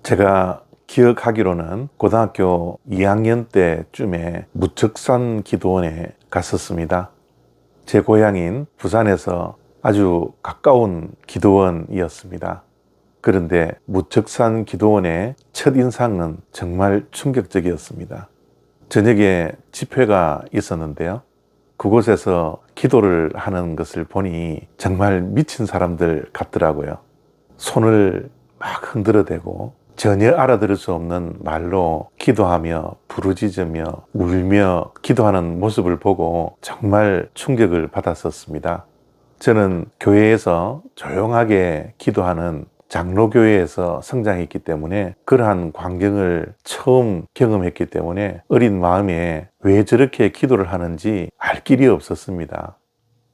제가 기억하기로는 고등학교 2학년 때쯤에 무척산 기도원에 갔었습니다. 제 고향인 부산에서 아주 가까운 기도원이었습니다. 그런데 무척산 기도원의 첫인상은 정말 충격적이었습니다. 저녁에 집회가 있었는데요. 그곳에서 기도를 하는 것을 보니 정말 미친 사람들 같더라고요. 손을 막 흔들어대고 전혀 알아들을 수 없는 말로 기도하며 부르짖으며 울며 기도하는 모습을 보고 정말 충격을 받았었습니다. 저는 교회에서 조용하게 기도하는 장로교회에서 성장했기 때문에 그러한 광경을 처음 경험했기 때문에 어린 마음에 왜 저렇게 기도를 하는지 알 길이 없었습니다.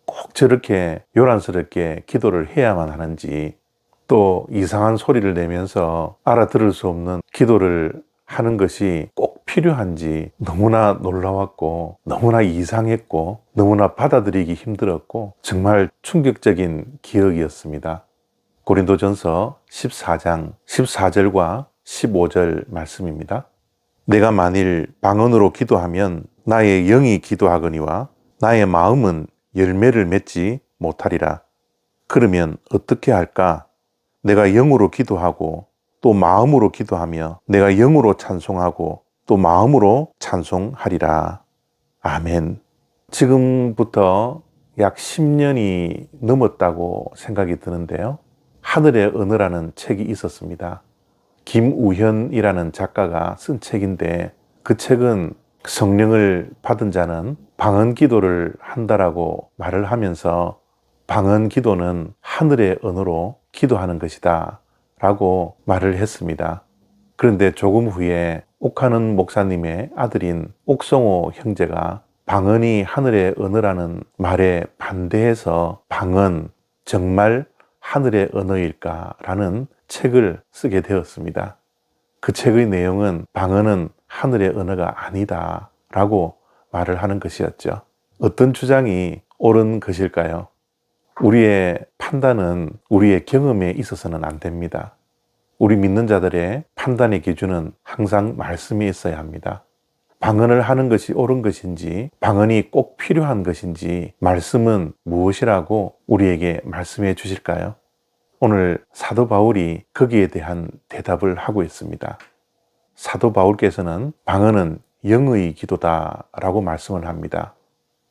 꼭 저렇게 요란스럽게 기도를 해야만 하는지, 또 이상한 소리를 내면서 알아들을 수 없는 기도를 하는 것이 꼭 필요한지 너무나 놀라웠고 너무나 이상했고 너무나 받아들이기 힘들었고 정말 충격적인 기억이었습니다. 고린도전서 14장 14절과 15절 말씀입니다. 내가 만일 방언으로 기도하면 나의 영이 기도하거니와 나의 마음은 열매를 맺지 못하리라. 그러면 어떻게 할까? 내가 영으로 기도하고 또 마음으로 기도하며 내가 영으로 찬송하고 또 마음으로 찬송하리라. 아멘. 지금부터 약 10년이 넘었다고 생각이 드는데요. 하늘의 언어라는 책이 있었습니다. 김우현이라는 작가가 쓴 책인데 그 책은 성령을 받은 자는 방언 기도를 한다라고 말을 하면서 방언 기도는 하늘의 언어로 기도하는 것이다 라고 말을 했습니다. 그런데 조금 후에 옥하는 목사님의 아들인 옥성호 형제가 방언이 하늘의 언어라는 말에 반대해서 방언 정말 하늘의 언어일까 라는 책을 쓰게 되었습니다. 그 책의 내용은 방언은 하늘의 언어가 아니다 라고 말을 하는 것이었죠. 어떤 주장이 옳은 것일까요? 우리의 판단은 우리의 경험에 있어서는 안 됩니다. 우리 믿는 자들의 판단의 기준은 항상 말씀이 있어야 합니다. 방언을 하는 것이 옳은 것인지, 방언이 꼭 필요한 것인지, 말씀은 무엇이라고 우리에게 말씀해 주실까요? 오늘 사도 바울이 거기에 대한 대답을 하고 있습니다. 사도 바울께서는 방언은 영의 기도다라고 말씀을 합니다.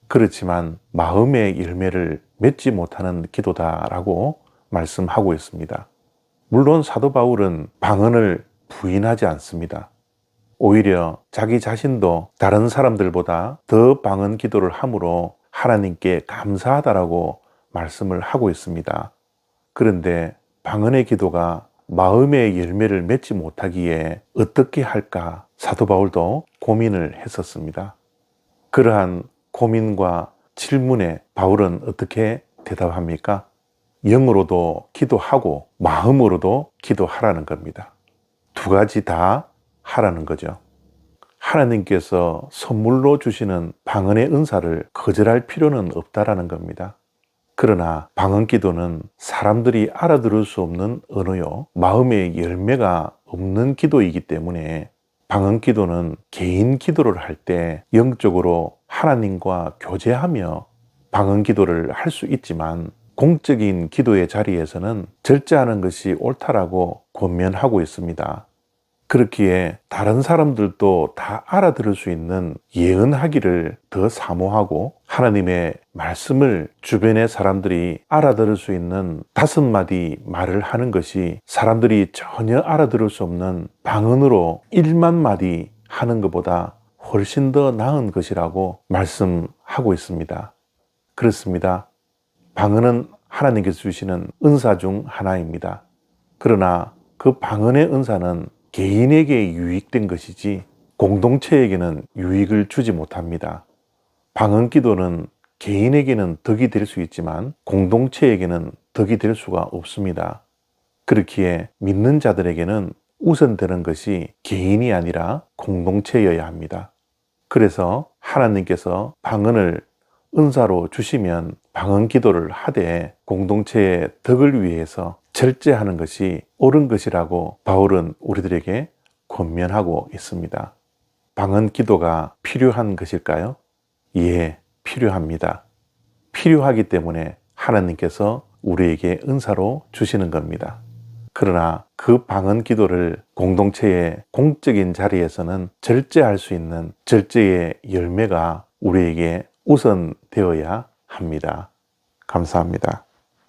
그렇지만 마음의 열매를 맺지 못하는 기도다라고 말씀하고 있습니다. 물론 사도 바울은 방언을 부인하지 않습니다. 오히려 자기 자신도 다른 사람들보다 더 방언 기도를 함으로 하나님께 감사하다라고 말씀을 하고 있습니다. 그런데 방언의 기도가 마음의 열매를 맺지 못하기에 어떻게 할까 사도 바울도 고민을 했었습니다. 그러한 고민과 질문에 바울은 어떻게 대답합니까? 영으로도 기도하고 마음으로도 기도하라는 겁니다. 두 가지 다 하라는 거죠. 하나님께서 선물로 주시는 방언의 은사를 거절할 필요는 없다라는 겁니다. 그러나 방언 기도는 사람들이 알아들을 수 없는 언어요, 마음의 열매가 없는 기도이기 때문에 방언 기도는 개인 기도를 할 때 영적으로 하나님과 교제하며 방언 기도를 할 수 있지만 공적인 기도의 자리에서는 절제하는 것이 옳다라고 권면하고 있습니다. 그렇기에 다른 사람들도 다 알아들을 수 있는 예언하기를 더 사모하고 하나님의 말씀을 주변의 사람들이 알아들을 수 있는 5마디 말을 하는 것이 사람들이 전혀 알아들을 수 없는 방언으로 1만 마디 하는 것보다 훨씬 더 나은 것이라고 말씀하고 있습니다. 그렇습니다. 방언은 하나님께서 주시는 은사 중 하나입니다. 그러나 그 방언의 은사는 개인에게 유익된 것이지 공동체에게는 유익을 주지 못합니다. 방언 기도는 개인에게는 덕이 될 수 있지만 공동체에게는 덕이 될 수가 없습니다. 그렇기에 믿는 자들에게는 우선되는 것이 개인이 아니라 공동체여야 합니다. 그래서 하나님께서 방언을 은사로 주시면 방언 기도를 하되 공동체의 덕을 위해서 절제하는 것이 옳은 것이라고 바울은 우리들에게 권면하고 있습니다. 방언 기도가 필요한 것일까요? 예, 필요합니다. 필요하기 때문에 하나님께서 우리에게 은사로 주시는 겁니다. 그러나 그 방언 기도를 공동체의 공적인 자리에서는 절제할 수 있는 절제의 열매가 우리에게 우선되어야 합니다. 감사합니다.